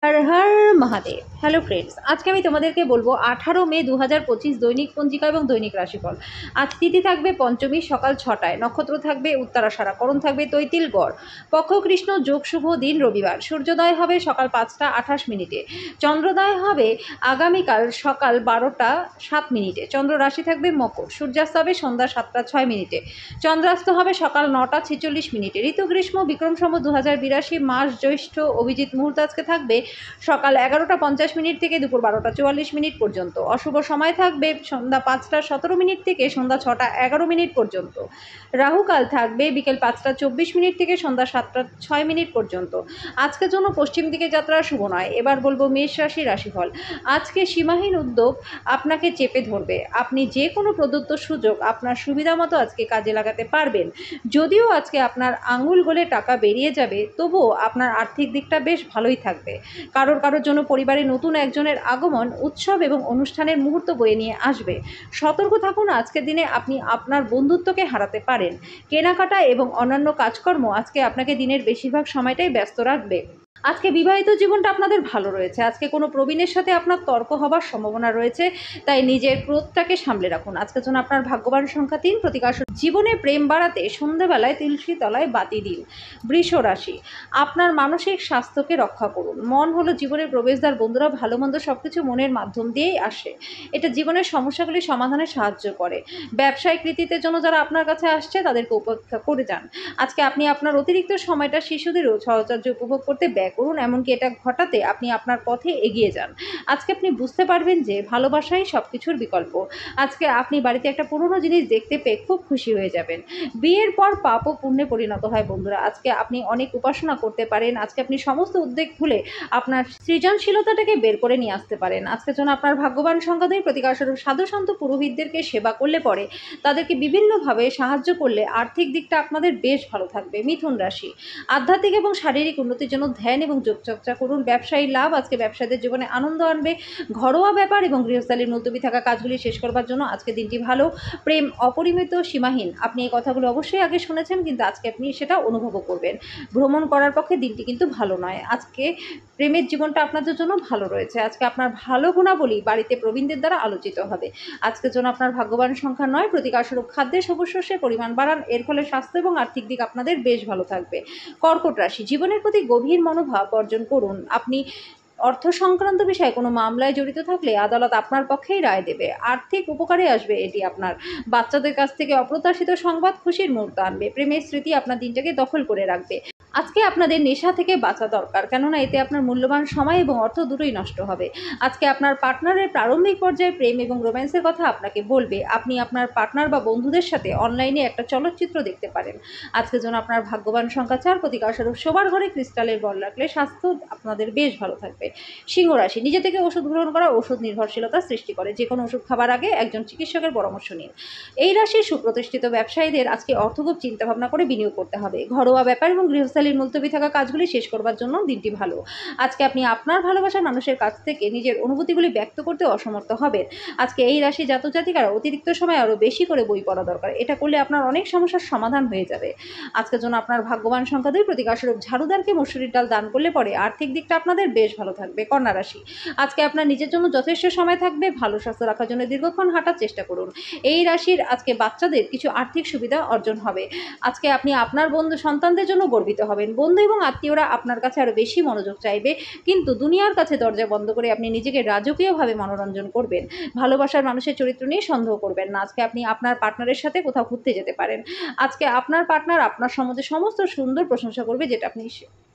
Har Har Mahadev. Hello friends, আজকে আমি তোমাদেরকে বলবো 18 মে 2025 দৈনিক পঞ্জিকা এবং দৈনিক রাশিফল। আজ তিথি থাকবে পঞ্চমী সকাল 6টায়, নক্ষত্র থাকবে উত্তরাষাঢ়া, করণ থাকবে তৈতিল গড়, পক্ষ কৃষ্ণ, যোগ শুভ, দিন রবিবার, সূর্যোদয় হবে সকাল 5টা 28 মিনিটে, চন্দ্রোদয় হবে আগামীকাল সকাল 12টা 7 মিনিটে, চন্দ্র রাশি থাকবে মকর, সূর্যাস্ত হবে সন্ধ্যা 7টা 6 মিনিটে, চন্দ্রাস্ত হবে সকাল 9টা 46 মিনিটে, ঋতু গ্রীষ্ম, বিক্রম সম্বত 2082, মাস জ্যৈষ্ঠ, অভিজিৎ মুহূর্ত আজকে থাকবে সকাল 11টা 50 মিনিট থেকে দুপুর 12টা 44 মিনিট পর্যন্ত, অশুভ সময় থাকবে সন্ধ্যা 5টা 17 মিনিট থেকে সন্ধ্যা 6টা 11 মিনিট পর্যন্ত, রাহুকাল থাকবে বিকেল 5টা 24 মিনিট থেকে সন্ধ্যা 7টা 6 মিনিট পর্যন্ত। আজকের জন্য পশ্চিম দিকে যাত্রা শুভ নয়। এবার বলবো মেষ রাশি রাশিফল। আজকে সীমাহীন উদ্যোগ আপনাকে চেপে ধরবে। আপনি যে কোনো প্রদত্ত সুযোগ আপনার সুবিধা মতো আজকে কাজে লাগাতে পারবেন। যদিও আজকে আপনার আঙুল গলে টাকা বেরিয়ে যাবে, তবুও আপনার আর্থিক দিকটা বেশ ভালোই থাকবে। কারোর জন্য পরিবারে নতুন একজনের আগমন উৎসব এবং অনুষ্ঠানের মুহূর্ত বয়ে নিয়ে আসবে। সতর্ক থাকুন, আজকের দিনে আপনি আপনার বন্ধুত্বকে হারাতে পারেন। কেনাকাটা এবং অন্যান্য কাজকর্ম আজকে আপনাকে দিনের বেশিরভাগ সময়টাই ব্যস্ত রাখবে। আজকে বিবাহিত জীবনটা আপনাদের ভালো রয়েছে। আজকে কোনো প্রবীণের সাথে আপনার তর্ক হবার সম্ভাবনা রয়েছে, তাই নিজের ক্রোধটাকে সামলে রাখুন। আজকের জন্য আপনার ভাগ্যবান সংখ্যা 3, প্রতিকার জীবনে প্রেম বাড়াতে সন্ধ্যাবেলায় তুলসী তলায় বাতি দিন। বৃষ রাশি, আপনার মানসিক স্বাস্থ্যকে রক্ষা করুন। মন হলো জীবনের প্রবেশদ্বার। বন্ধুরা, ভালো মন্দ সবকিছু মনের মাধ্যম দিয়েই আসে। এটা জীবনের সমস্যাগুলি সমাধানে সাহায্য করে। ব্যবসায়িক কৃতিত্বের জন্য যারা আপনার কাছে আসছে তাদেরকে উপেক্ষা করে যান। আজকে আপনি আপনার অতিরিক্ত সময়টা শিশুদেরও সহচর্য উপভোগ করতে ব্যয় করুন। এমনকি এটা ঘটাতে আপনি আপনার পথে এগিয়ে যান। আজকে আপনি বুঝতে পারবেন যে ভালোবাসাই সব কিছুর বিকল্প। আজকে আপনি বাড়িতে একটা পুরনো জিনিস দেখতে পেয়ে খুব খুশি হয়ে যাবেন। বিয়ের পর পাপ ও পুণ্যে পরিণত হয় বন্ধুরা। আজকে আপনি অনেক উপাসনা করতে পারেন। আজকে আপনি সমস্ত উদ্বেগ ভুলে আপনার সৃজনশীলতাটাকে বের করে নিয়ে আসতে পারেন। আজকের জন্য আপনার ভাগ্যবান সংখ্যা 2, প্রতিকার স্বরূপ সাধু সন্ত পুরোহিতদেরকে সেবা করলে পরে তাদেরকে বিভিন্নভাবে সাহায্য করলে আর্থিক দিকটা আপনাদের বেশ ভালো থাকবে। মিথুন রাশি, আধ্যাত্মিক এবং শারীরিক উন্নতির জন্য ধ্যান এবং যোগচর্চা করুন। ব্যবসায়ী লাভ আজকে ব্যবসায়ীদের জীবনে আনন্দ আনবে। ঘরোয়া ব্যাপার এবং গৃহস্থালির মুলতবি থাকা কাজগুলি শেষ করবার জন্য আজকে দিনটি ভালো। প্রেম অপরিমিত, সীমাহীন। আপনি এই কথাগুলো অবশ্যই আগে শুনেছেন, কিন্তু আজকে আপনি সেটা অনুভবও করবেন। ভ্রমণ করার পক্ষে দিনটি কিন্তু ভালো নয়। আজকে প্রেমের জীবনটা আপনাদের জন্য ভালো রয়েছে। আজকে আপনার ভালো গুণাবলী বাড়িতে প্রবীণদের দ্বারা আলোচিত হবে। আজকের জন্য আপনার ভাগ্যবান সংখ্যা 9, প্রতিকার স্বরূপ খাদ্যে সবুজ শস্যের পরিমাণ বাড়ান। এর ফলে স্বাস্থ্য এবং আর্থিক দিক আপনাদের বেশ ভালো থাকবে। কর্কট রাশি, জীবনের প্রতি গভীর মনোভাব অর্জন করুন। আপনি অর্থ সংক্রান্ত বিষয়ে কোনো মামলায় জড়িত থাকলে আদালত আপনার পক্ষেই রায় দেবে। আর্থিক উপকারে আসবে এটি আপনার। বাচ্চাদের কাছ থেকে অপ্রত্যাশিত সংবাদ খুশির মুহূর্ত আনবে। প্রেমের স্মৃতি আপনার দিনটাকে দখল করে রাখবে। আজকে আপনাদের নেশা থেকে বাঁচা দরকার, কেননা এতে আপনার মূল্যবান সময় এবং অর্থ দুটোই নষ্ট হবে। আজকে আপনার পার্টনারের প্রারম্ভিক পর্যায়ে প্রেম এবং রোম্যান্সের কথা আপনাকে বলবে। আপনি আপনার পার্টনার বা বন্ধুদের সাথে অনলাইনে একটা চলচ্চিত্র দেখতে পারেন। আজকের জন্য আপনার ভাগ্যবান সংখ্যা 4, প্রতিকার স্বরূপ শোবার ঘরে ক্রিস্টালের বল রাখলে স্বাস্থ্য আপনাদের বেশ ভালো থাকবে। সিংহ রাশি, নিজে থেকে ওষুধ গ্রহণ করা ওষুধ নির্ভরশীলতা সৃষ্টি করে। যে কোনো ওষুধ খাবার আগে একজন চিকিৎসকের পরামর্শ নিন। এই রাশির সুপ্রতিষ্ঠিত ব্যবসায়ীদের আজকে অর্থ খুব চিন্তাভাবনা করে বিনিয়োগ করতে হবে। ঘরোয়া ব্যাপার এবং গৃহস্থালির মুলতবি থাকা কাজগুলি শেষ করবার জন্য দিনটি ভালো। আজকে আপনি আপনার ভালোবাসার মানুষের কাছ থেকে নিজের অনুভূতিগুলি ব্যক্ত করতে অসমর্থ হবেন। আজকে এই রাশি জাতক জাতিকারা অতিরিক্ত সময় আরও বেশি করে বই পড়া দরকার। এটা করলে আপনার অনেক সমস্যার সমাধান হয়ে যাবে। আজকের জন্য আপনার ভাগ্যবান সংখ্যা 2, প্রতিকার স্বরূপ ঝাড়ুদারকে মসুরির ডাল দান করলে পরে আর্থিক দিকটা আপনাদের বেশ ভালো থাকবে। কন্যা রাশি, আজকে আপনার নিজের জন্য যথেষ্ট সময় থাকবে। ভালো স্বাস্থ্য রাখার জন্য দীর্ঘক্ষণ হাঁটার চেষ্টা করুন। এই রাশির আজকে বাচ্চাদের কিছু আর্থিক সুবিধা অর্জন হবে। আজকে আপনি আপনার বন্ধু সন্তানদের জন্য গর্বিত হবেন। বন্ধু এবং আত্মীয়রা আপনার কাছে আরও বেশি মনোযোগ চাইবে, কিন্তু দুনিয়ার কাছে দরজা বন্ধ করে আপনি নিজেকে রাজকীয়ভাবে মনোরঞ্জন করবেন। ভালোবাসার মানুষের চরিত্র নিয়ে সন্দেহ করবেন না। আজকে আপনি আপনার পার্টনারের সাথে কোথাও ঘুরতে যেতে পারেন। আজকে আপনার পার্টনার আপনার সম্বন্ধে সমস্ত সুন্দর প্রশংসা করবে, যেটা আপনি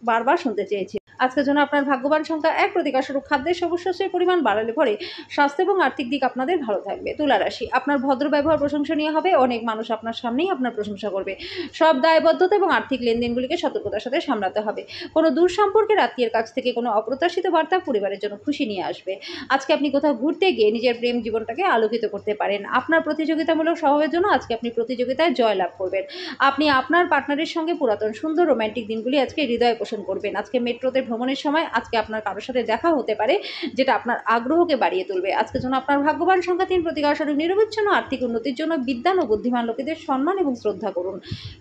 বারবার শুনতে চেয়েছেন। আজকের জন্য আপনার ভাগ্যবান সংখ্যা 1, প্রতিকার স্বরূপ খাদ্যের সবুজ শস্যের পরিমাণ বাড়ালে পরে স্বাস্থ্য এবং আর্থিক দিক আপনাদের ভালো থাকবে। তুলা রাশি, আপনার ভদ্র ব্যবহার প্রশংসনীয় হবে। অনেক মানুষ আপনার সামনেই আপনার প্রশংসা করবে। সব দায়বদ্ধতা এবং আর্থিক লেনদেনগুলিকে সতর্কতার সাথে সামলাতে হবে। কোনো দূর সম্পর্কের আত্মীয়ের কাছ থেকে কোনো অপ্রত্যাশিত বার্তা পরিবারের জন্য খুশি নিয়ে আসবে। আজকে আপনি কোথাও ঘুরতে গিয়ে নিজের প্রেম জীবনটাকে আলোকিত করতে পারেন। আপনার প্রতিযোগিতামূলক স্বভাবের জন্য আজকে আপনি প্রতিযোগিতায় জয়লাভ করবেন। আপনি আপনার পার্টনারের সঙ্গে পুরাতন সুন্দর রোম্যান্টিক দিনগুলি আজকে হৃদয়ে পোষণ করবেন। আজকে মেট্রোতে ভ্রমণের সময় আজকে আপনার কারোর সাথে দেখা হতে পারে, যেটা আপনার আগ্রহকে বাড়িয়ে তুলবে। আজকের জন্য আপনার ভাগ্যবান সংখ্যা 3, প্রতিকারস্বরূপ নিরবচ্ছিন্ন আর্থিক উন্নতির জন্য বিদ্বান ও বুদ্ধিমান লোকেদের সম্মান এবং শ্রদ্ধা করুন।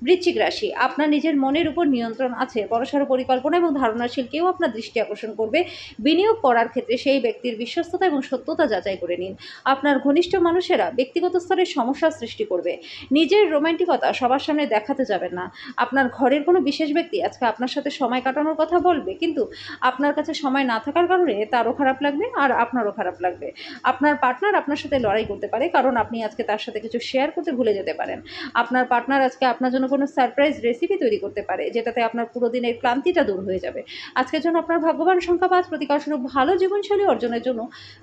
বৃশ্চিক রাশি, আপনার নিজের মনের উপর নিয়ন্ত্রণ আছে। বড়সড় পরিকল্পনা এবং ধারণাশীল কেউ আপনার দৃষ্টি আকর্ষণ করবে। বিনিয়োগ করার ক্ষেত্রে সেই ব্যক্তির বিশ্বস্ততা এবং সত্যতা যাচাই করে নিন। আপনার ঘনিষ্ঠ মানুষেরা ব্যক্তিগত স্তরে সমস্যার সৃষ্টি করবে। নিজের রোমান্টিকতা সবার সামনে দেখাতে যাবেন না। আপনার ঘরের কোনো বিশেষ ব্যক্তি আজকে আপনার সাথে সময় কাটানোর কথা বলবে, কিন্তু আপনার কাছে সময় না থাকার কারণে তারও খারাপ লাগবে আর আপনারও খারাপ লাগবে। আপনার পার্টনার আপনার সাথে লড়াই করতে পারে, কারণ আপনি আজকে তার সাথে কিছু শেয়ার করতে ভুলে যেতে পারেন। আপনার পার্টনার আজকে আপনার জন্য কোনো সারপ্রাইজ রেসিপি তৈরি করতে পারে, যেটাতে আপনার পুরো দিনের ক্লান্তিটা দূর হয়ে যাবে। আজকের জন্য আপনার ভাগ্যবান সংখ্যা 5, প্রতিকারস্বরূপ ভালো জীবনশৈলী অর্জনের জন্য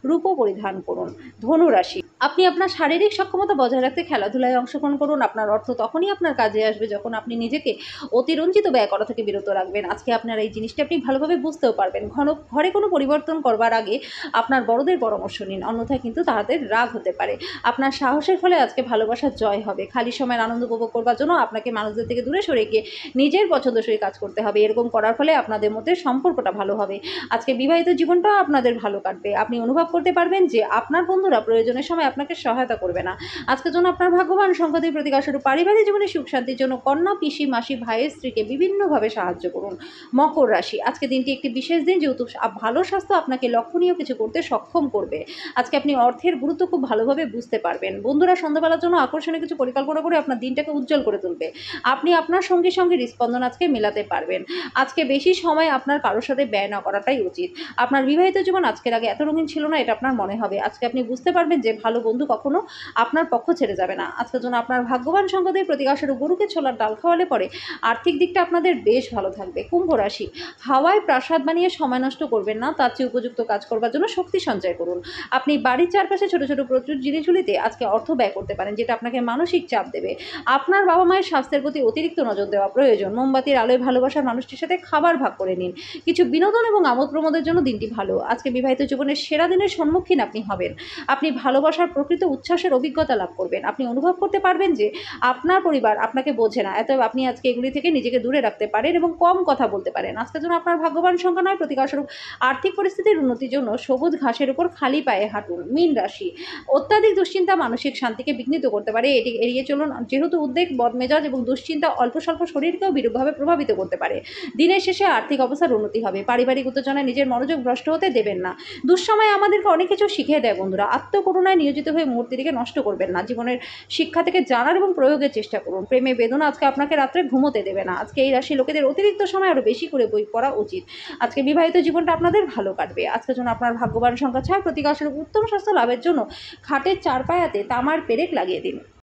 রূপো পরিধান করুন। ধনু রাশি, আপনি আপনার শারীরিক সক্ষমতা বজায় রাখতে খেলাধুলায় অংশগ্রহণ করুন। আপনার অর্থ তখনই আপনার কাজে আসবে যখন আপনি নিজেকে অতিরঞ্জিত ব্যয় করা থেকে বিরত রাখবেন। আজকে আপনার এই জিনিসটা আপনি ভালোভাবে বুঝতেও পারবেন। ঘরে কোনো পরিবর্তন করবার আগে আপনার বড়দের পরামর্শ নিন, অন্যথায় কিন্তু তাদের রাগ হতে পারে। আপনার সাহসের ফলে আজকে ভালোবাসার জয় হবে। খালি সময়ের আনন্দ উপভোগ করবার জন্য আপনাকে মানুষদের থেকে দূরে সরে গিয়ে নিজের পছন্দসই কাজ করতে হবে। এরকম করার ফলে আপনাদের মধ্যে সম্পর্কটা ভালো হবে। আজকে বিবাহিত জীবনটাও আপনাদের ভালো কাটবে। আপনি অনুভব করতে পারবেন যে আপনার বন্ধুরা প্রয়োজনের সময় আপনাকে সহায়তা করবে না। আজকের জন্য আপনার ভাগ্যবান সংখ্যা 2, প্রতিকারস্বরূপ পারিবারিক জীবনে সুখ শান্তির জন্য কন্যা, পিসি, মাসি, ভাইয়ের স্ত্রীকে বিভিন্নভাবে সাহায্য করুন। মকর রাশি, আজকে দিনটি একটি বিশেষ দিন, যেহেতু ভালো স্বাস্থ্য আপনাকে লক্ষণীয় কিছু করতে সক্ষম করবে। আজকে আপনি অর্থের গুরুত্ব খুব ভালোভাবে বুঝতে পারবেন। বন্ধুরা সন্ধ্যাবেলার জন্য আকর্ষণীয় কিছু পরিকল্পনা করে আপনার দিনটাকে উজ্জ্বল করে তুলবে। আপনি আপনার সঙ্গীর সঙ্গে হৃস্পন্দন আজকে মেলাতে পারবেন। আজকে বেশি সময় আপনার কারোর সাথে ব্যয় না করাটাই উচিত। আপনার বিবাহিত জীবন আজকের আগে এত রঙিন ছিল না, এটা আপনার মনে হবে। আজকে আপনি বুঝতে পারবেন যে ভালো বন্ধু কখনো আপনার পক্ষ ছেড়ে যাবে না। আজকের জন্য আপনার ভাগ্যবান সংখ্যা 2, প্রতিকারস্বরূপ গরুকে ছোলার ডাল খাওয়ালে পরে আর্থিক দিকটা আপনাদের বেশ ভালো থাকবে। কুম্ভ রাশি, হাওয়ায় প্রাসাদ বানিয়ে সময় নষ্ট করবেন না, তার চেয়ে উপযুক্ত কাজ করবার জন্য শক্তি সঞ্চয় করুন। আপনি বাড়ির চারপাশে ছোট ছোট প্রচুর জিনিসগুলিতে আজকে অর্থ ব্যয় করতে পারেন, যেটা আপনাকে মানসিক চাপ দেবে। আপনার বাবা মায়ের স্বাস্থ্যের প্রতি অতিরিক্ত নজর দেওয়া প্রয়োজন। মোমবাতির আলোয় ভালোবাসার মানুষটির সাথে খাবার ভাগ করে নিন। কিছু বিনোদন এবং আমোদ প্রমোদের জন্য দিনটি ভালো। আজকে বিবাহিত জীবনের সেরা দিনের সম্মুখীন আপনি হবেন। আপনি ভালোবাসার প্রকৃত উচ্ছ্বাসের অভিজ্ঞতা লাভ করবেন। আপনি অনুভব করতে পারবেন যে আপনার পরিবার আপনাকে বোঝে না, এত আপনি আজকে এগুলি থেকে নিজেকে দূরে রাখতে পারেন এবং কম কথা বলতে পারেন। আজকের জন্য আপনার ভাগ্যবান সংখ্যা 9, প্রতিকারস্বরূপ আর্থিক পরিস্থিতির উন্নতির জন্য সবুজ ঘাসের উপর খালি পায়ে হাঁটুন। মীন রাশি, অত্যাধিক দুশ্চিন্তা মানসিক শান্তিকে বিঘ্নিত করতে পারে, এটি এড়িয়ে চলুন। যেহেতু উদ্বেগ, বদমেজাজ এবং দুশ্চিন্তা অল্প স্বল্প শরীরকেও বিরূপভাবে প্রভাবিত করতে পারে। দিনের শেষে আর্থিক অবস্থার উন্নতি হবে। পারিবারিক উত্তেজনায় নিজের মনোযোগ ভ্রষ্ট হতে দেবেন না। দুঃসময় আমাদেরকে অনেক কিছু শিখিয়ে দেয় বন্ধুরা। আত্মকরুণায় নিয়োজিত হয়ে মুহূর্তটিকে নষ্ট করবেন না। জীবনের শিক্ষা থেকে জানার এবং প্রয়োগের চেষ্টা করুন। প্রেমে বেদনা আজকে আপনাকে রাত্রে ঘুমোতে দেবে না। আজকে এই রাশি লোকেদের অতিরিক্ত সময় আরও বেশি করে বই পড়া উচিত। আজকে বিবাহিত জীবনটা আপনাদের ভালো কাটবে। আজকের জন্য আপনার ভাগ্যবান সংখ্যা 6, প্রতিকারস্বরূপ উত্তম স্বাস্থ্য লাভের জন্য খাটের চারপায়াতে তামার পেরেক লাগিয়ে দিন।